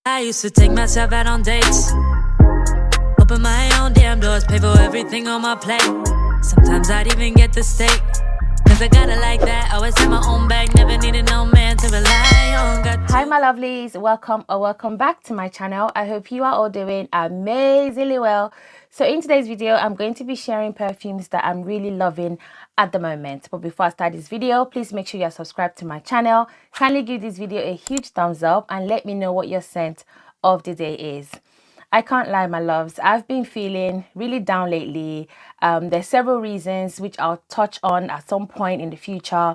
I used to take myself out on dates, open my own damn doors, pay for everything on my plate. Sometimes I'd even get the steak, cause I got it like that. Always had my own bag, never needed no man to rely on. Hi my lovelies, welcome back to my channel. I hope you are all doing amazingly well. So in today's video, I'm going to be sharing perfumes that I'm really loving at the moment. But before I start this video, please make sure you're subscribed to my channel. Kindly give this video a huge thumbs up and let me know what your scent of the day is. I can't lie, my loves, I've been feeling really down lately. There's several reasons which I'll touch on at some point in the future,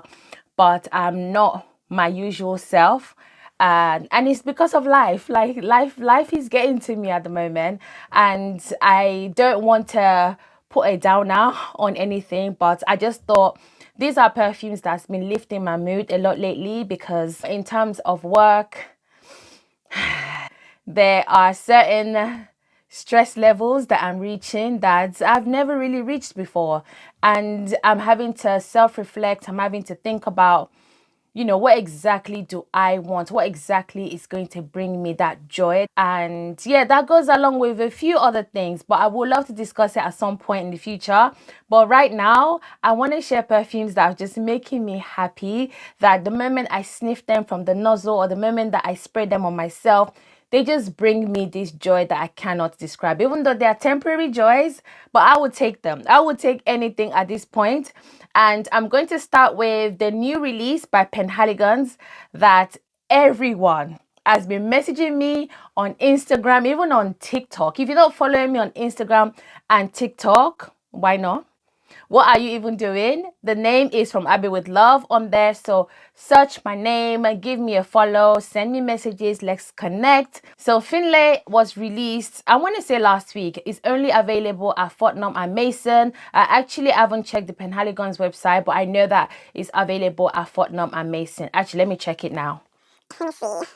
but I'm not my usual self. And it's because of life. Life is getting to me at the moment, and I don't want to put a downer on anything, but I just thought these are perfumes that's been lifting my mood a lot lately, because in terms of work, there are certain stress levels that I'm reaching that I've never really reached before, and I'm having to self-reflect. I'm having to think about, you know, what exactly do I want? What exactly is going to bring me that joy? And yeah, that goes along with a few other things, but I would love to discuss it at some point in the future. But right now, I want to share perfumes that are just making me happy, that the moment I sniff them from the nozzle or the moment that I spray them on myself, they just bring me this joy that I cannot describe, even though they are temporary joys, but I would take them. I would take anything at this point. And I'm going to start with the new release by Penhaligon that everyone has been messaging me on Instagram, even on TikTok. If you're not following me on Instagram and TikTok, why not? What are you even doing? The name is Fromabiwithlove on there. So search my name, give me a follow, send me messages, let's connect. So Finley was released, I want to say last week. It's only available at Fortnum and Maison. I actually haven't checked the Penhaligon's website, but I know that it's available at Fortnum and Maison. Actually, let me check it now. Let me see.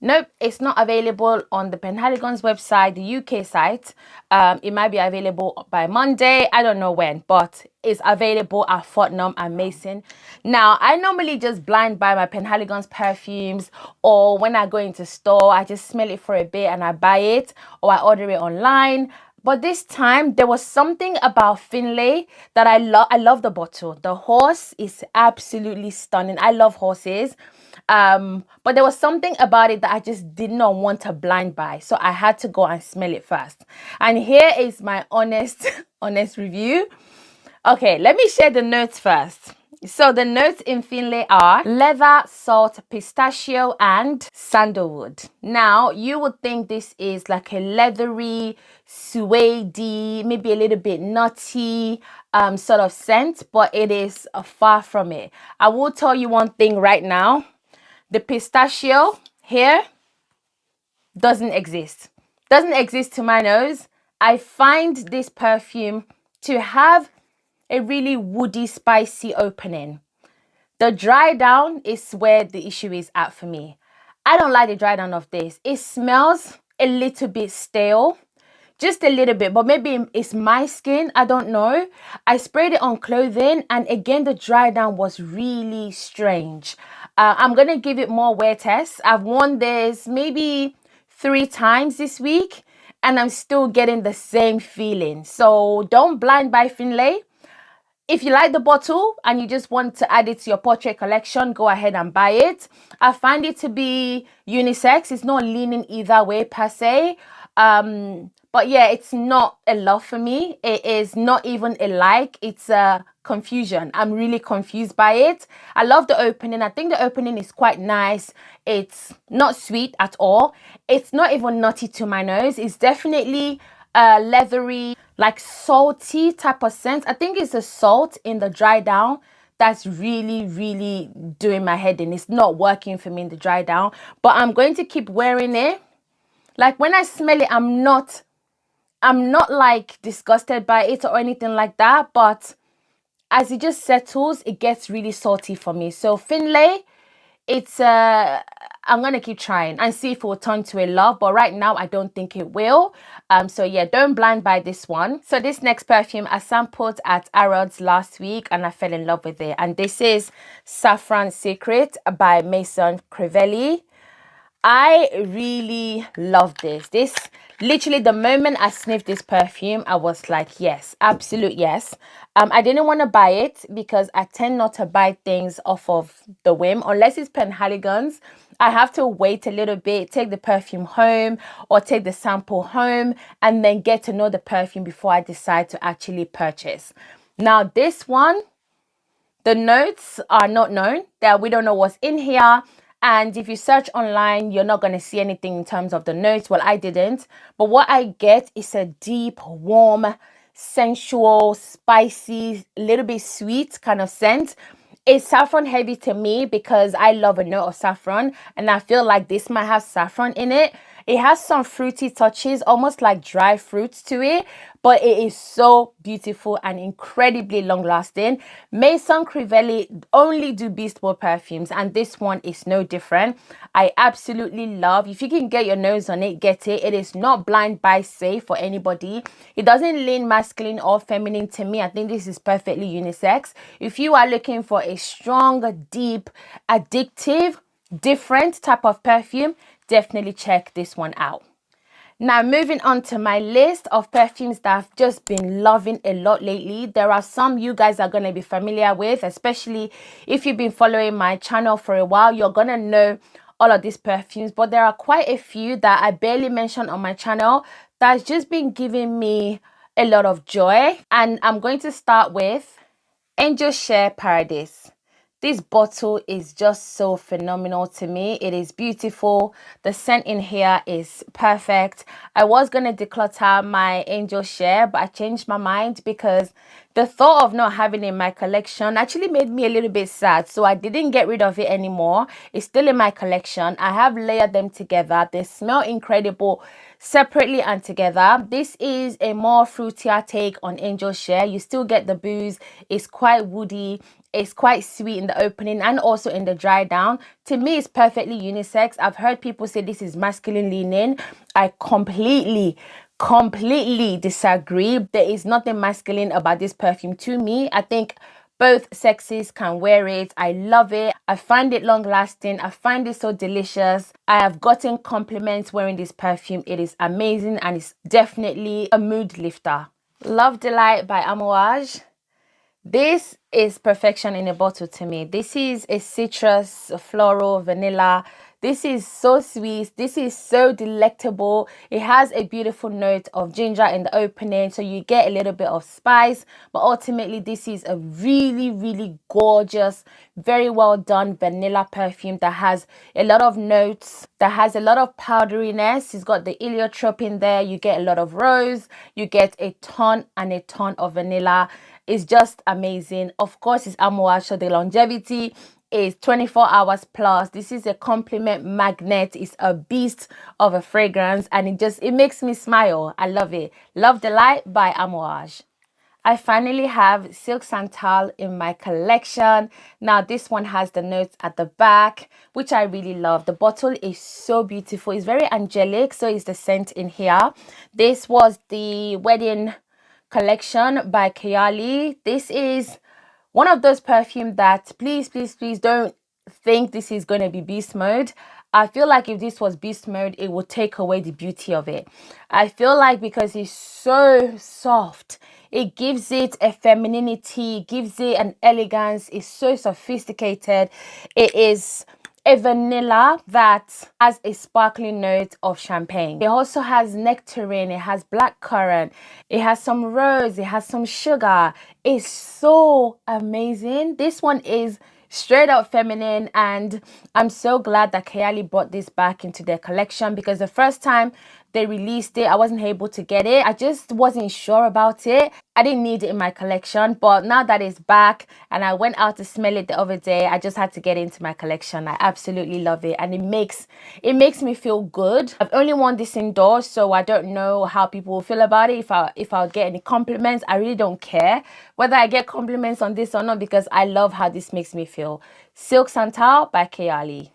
Nope, it's not available on the Penhaligon's website, the UK site. It might be available by Monday. I don't know when, but it's available at Fortnum and Maison. Now, I normally just blind buy my Penhaligon's perfumes, or when I go into store, I just smell it for a bit and I buy it, or I order it online. But this time, there was something about Finley that I love. I love the bottle. The horse is absolutely stunning. I love horses. But there was something about it that I just did not want to blind buy. So I had to go and smell it first. And here is my honest review. Okay, let me share the notes first. So the notes in Finley are leather, salt, pistachio, and sandalwood. Now, you would think this is like a leathery, suede-y, maybe a little bit nutty sort of scent, but it is far from it. I will tell you one thing right now. The pistachio here doesn't exist. Doesn't exist to my nose. I find this perfume to have a really woody, spicy opening. The dry down is where the issue is at for me. I don't like the dry down of this. It smells a little bit stale. Just a little bit, but maybe it's my skin. I don't know. I sprayed it on clothing, and again, the dry down was really strange. I'm going to give it more wear tests. I've worn this maybe 3 times this week, and I'm still getting the same feeling. So don't blind buy Finley. If you like the bottle and you just want to add it to your portrait collection, go ahead and buy it. I find it to be unisex. It's not leaning either way per se. But yeah, it's not a love for me. It is not even a like. It's a confusion. I'm really confused by it. I love the opening. I think the opening is quite nice. It's not sweet at all. It's not even nutty to my nose. It's definitely leathery, like salty type of scent. I think it's the salt in the dry down that's really doing my head in. It's not working for me in the dry down, but I'm going to keep wearing it. Like when I smell it, I'm not like disgusted by it or anything like that, but as it just settles, it gets really salty for me. So Finley it's I'm gonna keep trying and see if it will turn to a love, but right now I don't think it will. So yeah, don't blind buy this one. So this next perfume I sampled at Harrods last week and I fell in love with it, and this is Safran Secret by Maison Crivelli. I really love this. Literally the moment I sniffed this perfume, I was like, yes, absolute yes. I didn't want to buy it because I tend not to buy things off of the whim unless it's Penhaligons. I have to wait a little bit, take the perfume home or take the sample home and then get to know the perfume before I decide to actually purchase. Now this one, the notes are not known, that we don't know what's in here. And if you search online, you're not going to see anything in terms of the notes. Well, I didn't. But what I get is a deep, warm, sensual, spicy, little bit sweet kind of scent. It's saffron heavy to me because I love a note of saffron. And I feel like this might have saffron in it. It has some fruity touches, almost like dry fruits to it, but it is so beautiful and incredibly long lasting. Maison Crivelli only do beast mode perfumes, and this one is no different. I absolutely love, if you can get your nose on it, get it. It is not blind buy safe for anybody. It doesn't lean masculine or feminine to me. I think this is perfectly unisex. If you are looking for a strong, deep, addictive, different type of perfume, definitely check this one out. Now moving on to my list of perfumes that I've just been loving a lot lately. There are some you guys are going to be familiar with, especially if you've been following my channel for a while. You're going to know all of these perfumes, but there are quite a few that I barely mentioned on my channel that's just been giving me a lot of joy. And I'm going to start with Angel Share Paradis. This bottle is just so phenomenal to me. It is beautiful. The scent in here is perfect. I was going to declutter my Angel Share, but I changed my mind because the thought of not having it in my collection actually made me a little bit sad. So I didn't get rid of it anymore. It's still in my collection. I have layered them together. They smell incredible separately and together. This is a more fruitier take on Angel Share. You still get the booze. It's quite woody. It's quite sweet in the opening and also in the dry down. To me, it's perfectly unisex. I've heard people say this is masculine leaning. I completely disagree. There is nothing masculine about this perfume to me. I think both sexes can wear it. I love it. I find it long lasting. I find it so delicious. I have gotten compliments wearing this perfume. It is amazing and it's definitely a mood lifter. Love Delight by Amouage. This is perfection in a bottle to me. This is a citrus, a floral, vanilla. This is so sweet. This is so delectable. It has a beautiful note of ginger in the opening, so you get a little bit of spice. But ultimately, this is a really gorgeous, very well done vanilla perfume that has a lot of notes, that has a lot of powderiness. It's got the heliotrope in there. You get a lot of rose. You get a ton of vanilla. It's just amazing. Of course, it's Amouage, so the longevity is 24 hours plus. This is a compliment magnet. It's a beast of a fragrance and it makes me smile. I love it. Love Delight by Amouage. I finally have Silk Santal in my collection. Now this one has the notes at the back, which I really love. The bottle is so beautiful. It's very angelic, so is the scent in here. This was the wedding collection by Kayali. This is one of those perfumes that please don't think this is going to be beast mode. I feel like if this was beast mode, it would take away the beauty of it. I feel like because it's so soft, it gives it a femininity, gives it an elegance. It's so sophisticated. It is a vanilla that has a sparkling note of champagne. It also has nectarine, it has blackcurrant, it has some rose, it has some sugar. It's so amazing. This one is straight up feminine, and I'm so glad that Kayali brought this back into their collection because the first time they released it, I wasn't able to get it. I just wasn't sure about it. I didn't need it in my collection, but now that it's back and I went out to smell it the other day, I just had to get it into my collection. I absolutely love it, and it makes me feel good. I've only worn this indoors, so I don't know how people will feel about it. If I'll get any compliments, I really don't care whether I get compliments on this or not, because I love how this makes me feel. Silk Santal by Kayali.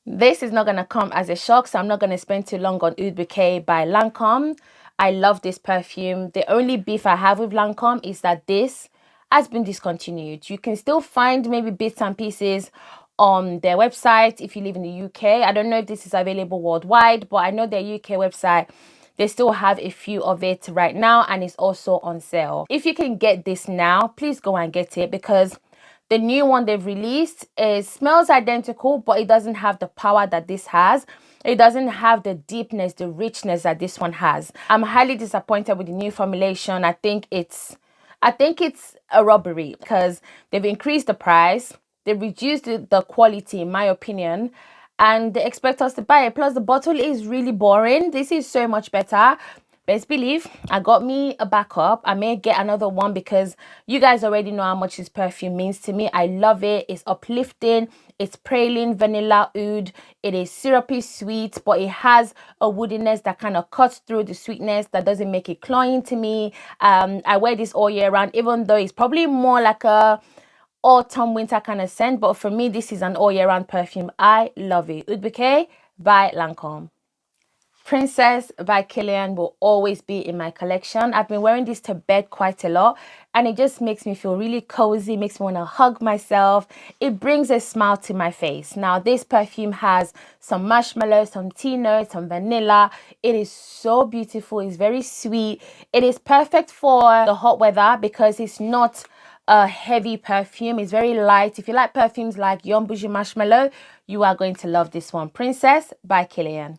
This is not going to come as a shock, so I'm not going to spend too long on Oud Bouquet by Lancome. I love this perfume. The only beef I have with Lancome is that this has been discontinued. You can still find maybe bits and pieces on their website if you live in the UK. I don't know if this is available worldwide, but I know their UK website, they still have a few of it right now, and it's also on sale. If you can get this now, please go and get it, because the new one they've released smells identical, but it doesn't have the power that this has. It doesn't have the deepness, the richness that this one has. I'm highly disappointed with the new formulation. I think it's a robbery, because they've increased the price, they've reduced the quality, in my opinion, and they expect us to buy it. Plus, the bottle is really boring. This is so much better. Best believe I got me a backup. I may get another one, because you guys already know how much this perfume means to me. I love it. It's uplifting. It's praline, vanilla, oud. It is syrupy sweet, but it has a woodiness that kind of cuts through the sweetness, that doesn't make it cloying to me. I wear this all year round, even though it's probably more like a autumn winter kind of scent, but for me this is an all year round perfume. I love it. Oud Bouquet by Lancome. Princess by Kilian will always be in my collection. I've been wearing this to bed quite a lot, and it just makes me feel really cozy, makes me want to hug myself. It brings a smile to my face. Now, this perfume has some marshmallow, some tea notes, some vanilla. It is so beautiful. It's very sweet. It is perfect for the hot weather, because it's not a heavy perfume. It's very light. If you like perfumes like Young Bougie Marshmallow, you are going to love this one. Princess by Kilian.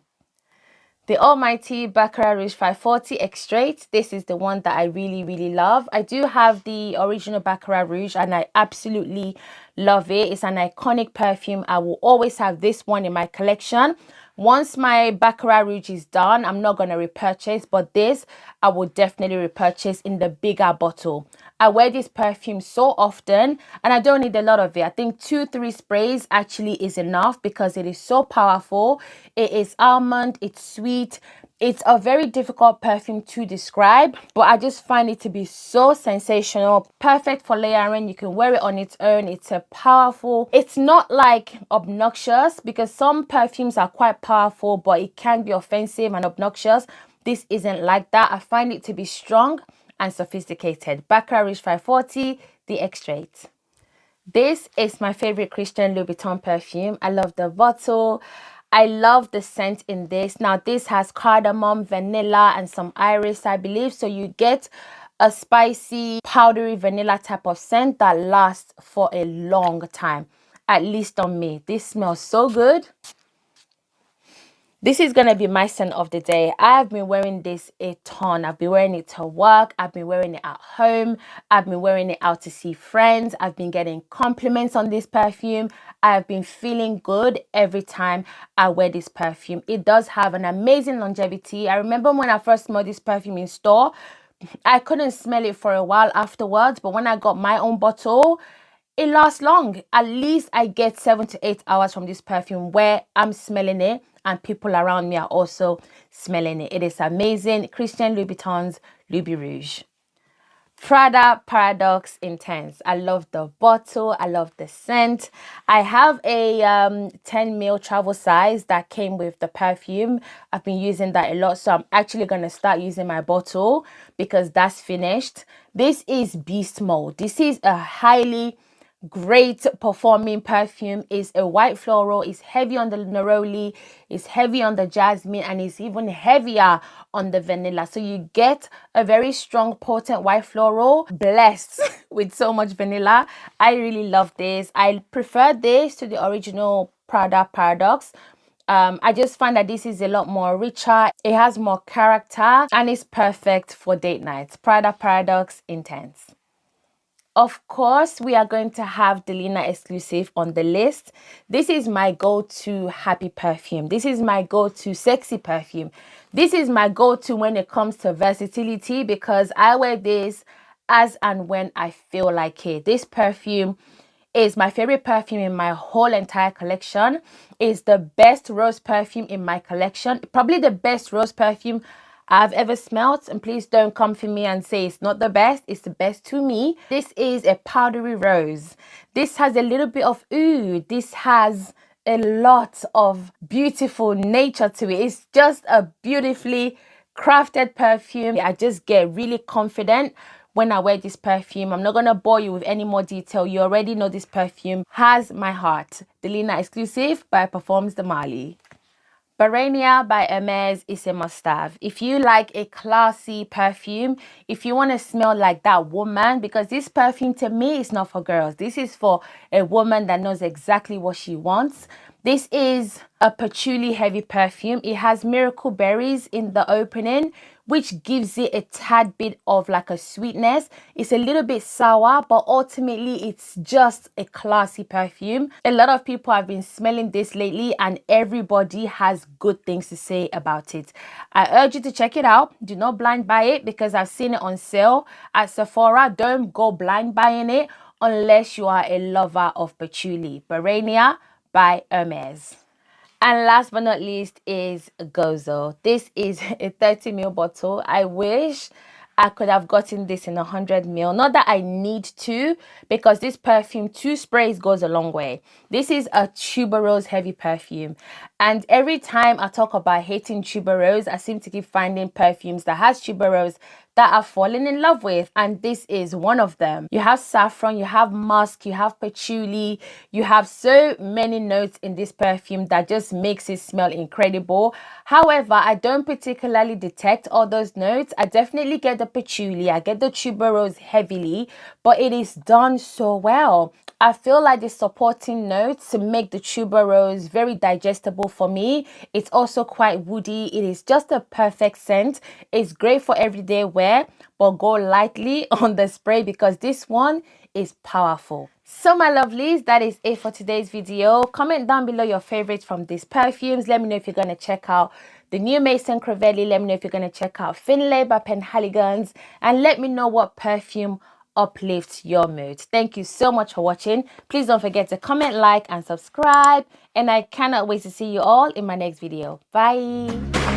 The almighty Baccarat Rouge 540 Extrait. This is the one that I really love. I do have the original Baccarat Rouge, and I absolutely love it. It's an iconic perfume. I will always have this one in my collection. Once my Baccarat Rouge is done, I'm not going to repurchase, but this I will definitely repurchase in the bigger bottle. I wear this perfume so often, and I don't need a lot of it. I think 2-3 sprays actually is enough, because it is so powerful. It is almond, it's sweet. It's a very difficult perfume to describe, but I just find it to be so sensational. Perfect for layering. You can wear it on its own. It's a powerful. It's not like obnoxious, because some perfumes are quite powerful, but it can be offensive and obnoxious. This isn't like that. I find it to be strong and sophisticated. Baccarat Rouge 540, the Extrait. This is my favorite Christian Louboutin perfume. I love the bottle. I love the scent in this. Now, this has cardamom, vanilla, and some iris, I believe. So you get a spicy, powdery vanilla type of scent that lasts for a long time, at least on me. This smells so good. This is going to be my scent of the day. I've been wearing this a ton. I've been wearing it to work. I've been wearing it at home. I've been wearing it out to see friends. I've been getting compliments on this perfume. I've been feeling good every time I wear this perfume. It does have an amazing longevity. I remember when I first smelled this perfume in store, I couldn't smell it for a while afterwards. But when I got my own bottle, it lasts long. At least I get 7 to 8 hours from this perfume where I'm smelling it and people around me are also smelling it. It is amazing. Christian Louboutin's Loubirouge. Prada Paradoxe Intense. I love the bottle. I love the scent. I have a 10ml travel size that came with the perfume. I've been using that a lot, so I'm actually going to start using my bottle because that's finished. This is beast mode. This is a highly great performing perfume. Is a white floral. It's heavy on the neroli, it's heavy on the jasmine, and it's even heavier on the vanilla. So you get a very strong, potent white floral blessed with so much vanilla. I really love this. I prefer this to the original Prada Paradoxe. I just find that this is a lot more richer. It has more character and it's perfect for date nights. Prada Paradoxe Intense. Of course, we are going to have Delina Exclusif on the list. This is my go-to happy perfume. This is my go-to sexy perfume. This is my go-to when it comes to versatility because I wear this as and when I feel like it. This perfume is my favorite perfume in my whole entire collection. It's the best rose perfume in my collection. Probably the best rose perfume I've ever smelled. And please don't come for me and say it's not the best. It's the best to me. This is a powdery rose. This has a little bit of oud. This has a lot of beautiful nature to it. It's just a beautifully crafted perfume. I just get really confident when I wear this perfume. I'm not gonna bore you with any more detail. You already know this perfume has my heart. Delina Exclusif by Parfums de Mali. Barenia by Hermes is a must-have. If you like a classy perfume, if you want to smell like that woman, because this perfume to me is not for girls. This is for a woman that knows exactly what she wants. This is a patchouli heavy perfume. It has miracle berries in the opening, which gives it a tad bit of like a sweetness. It's a little bit sour, but ultimately it's just a classy perfume. A lot of people have been smelling this lately and everybody has good things to say about it. I urge you to check it out. Do not blind buy it because I've seen it on sale at Sephora. Don't go blind buying it unless you are a lover of patchouli. Barenia by Hermes. And last but not least is Gozo. This is a 30ml bottle. I wish I could have gotten this in 100ml. Not that I need to, because this perfume, 2 sprays goes a long way. This is a tuberose heavy perfume. And every time I talk about hating tuberose, I seem to keep finding perfumes that has tuberose that I've fallen in love with, and this is one of them. You have saffron, you have musk, you have patchouli, you have so many notes in this perfume that just makes it smell incredible. However, I don't particularly detect all those notes. I definitely get the patchouli, I get the tuberose heavily, but it is done so well. I feel like the supporting notes to make the tuberose very digestible for me. It's also quite woody. It is just a perfect scent. It's great for everyday wear, but go lightly on the spray because this one is powerful. So my lovelies, that is it for today's video. Comment down below your favorites from these perfumes. Let me know if you're going to check out the new Maison Crivelli. Let me know if you're going to check out Finley by Penhaligon. And let me know what perfume uplifts your mood. Thank you so much for watching. Please don't forget to comment, like and subscribe, and I cannot wait to see you all in my next video. Bye.